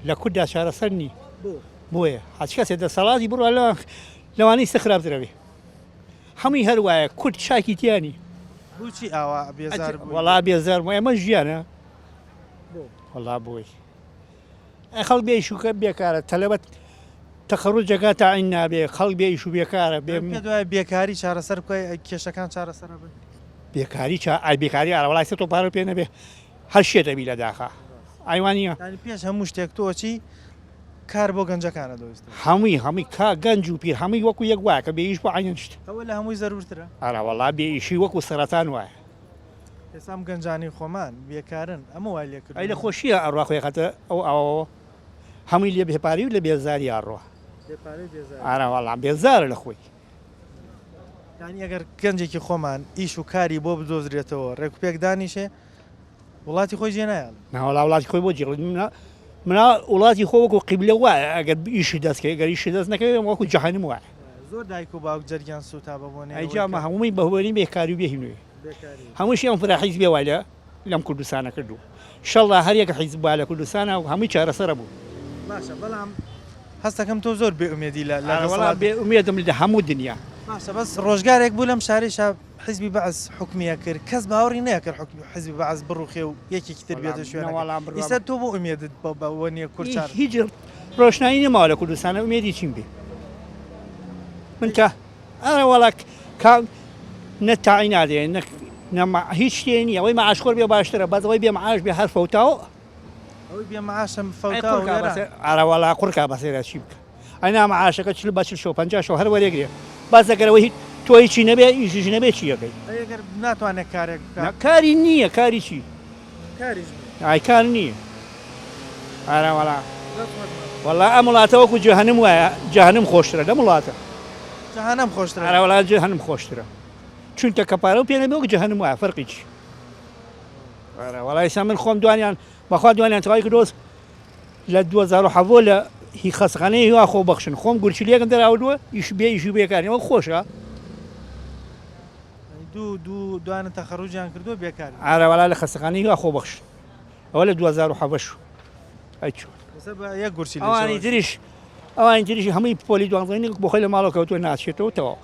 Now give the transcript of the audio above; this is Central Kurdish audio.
لە کووردا چارەسەر نی بۆیە هەچ کەسێک دەسەڵاتی بڕوە لەوانەی سەخراپترەوێ هەمووی هەروایە کورد چاکی تیانی بۆچی ئاوا بێزار وەڵا بێزار ئێمە ژیانە وەڵا بۆی خەڵ بێشوکە بێکارە تەلەبەت تەخەڕوجەکە تاعین نابێ خەڵ بێیش و بێکارە پێ دوای بێکاری چارەسەر بکەی کێشەکان چارەسەر بن بێکاری بێکاری ئاوەڵای سێ تۆ پارە پێ نەبێ هەر شێتەبی لە داخە ئایوانە پێش هەموو شتێک تۆچی کار بۆ گەنجەکانە دۆست هەمووی کا گەنج و پیر هەمووی وەکو یەک وایە کە بێیش بۆ عینشت ئەوە لە هەمووی زەرورترە ئاراوەڵا بێئیشی وەکو سەرەتان وایە ئێسام گەنجانی خۆمان بێکارن ئەمە وای لێ کرد ئەی لە خۆشیە ئەڕواخۆی خەتە ئەو هەمووی لێ بێپاری و لە بێزاری ئاڕۆ ئاراوەڵام بێزارە لە خۆی ینی ئەگەر گەنجێکی خۆمان ئیش و کاری بۆ بدۆزرێتەوە ڕێکوپێک دانیشێ وڵاتی خۆی جێ نایڵ ناوەڵا وڵاتی خۆی بۆ جێڵ منە وڵاتی خۆ وەکو قیبلە وایە ئەگەر ئیشی دەستکەی گەر ئیشی دەست نەکەوێت وەکو جەهەنم وایە زۆر دایک و باوک جەرگیان سوتا بەبوونێ ئەیجامە هەمووی بەهۆی بێکاری و بێهینوێ هەمووشی ئەم فراحیز بێ وایە لەم کوردستانە کردو شەڵا هەر یەکە حیز بوا لە کوردستانە و هەمووی چارەسەرە بوو باشە بەڵام هەستەکەم تۆ زۆر بێئومێدی لە بێئومێدم لە هەموو دنیا باشە بەس ڕۆژگارێک بوو لەم شارێشە حیزبی بەعز حکومیە کرد کەس باوەڕی نەکرد حیزبی بەعز بڕوخێ و یەکێکی تر بێتە شوێنە ئیستا تۆ بۆ ئومێدت بەوە نییە کورچار هیچ ڕۆشنایی نەماوە لە کوردستانە ئومێدی چیم بێ من کە ئەرە وەڵک نەتاعی نادێن هیچ شتێ نیە ئەوەی مەعاشخۆر بێ باشترە بەزەوەی بێ مەعاش بێ هەر فەوتاوە ئەوەی بێ مەعاشم فەوتاوە ئارەوەڵا قورکا بەسێرە چی بکە ئەینا مەعاشەکە 40 هەر وەرێگرێ باز دەگەرەوە هیچ تۆ هیچی نەبێ ئیشیش نەبێ چی یەکەی ئەگەر ناتوانێت کارێک کاری نییە کاری چی ئای کار نییە ئارەوەڵا وەڵا ئەم وڵاتە وەکو جەهەنم وایە جەهەنم خۆشترە لەم وڵاتە جەهەنەم خۆشترە ئارەوەڵا جەهەنم خۆشترە چونکە کەپارە و پێ نەبێ وەکو جەهەنم وایە فەرقی چی وەڵا ئێستا من خۆم دوانیان بەخوا دوانیان تەواوی کردۆس لە 2007 لە هی خەسخانەی هیوا خۆ بەخشن خۆم گورچیلەکەم دەراوردووە ئیش بێ ئیشی بێکاری ئەوە خۆشە دوو دوانە تەخەڕوجیان کردو بێکار ئارەوەڵا لە خەسخانەی هیوا خۆ بەخش ئەوە لە 2007 یەک گورچی ئەوانی تریش هەمووی پۆلی دوانزانی بۆ خۆی لە ماڵەوە کەوتووە ناچێتەوە تەواو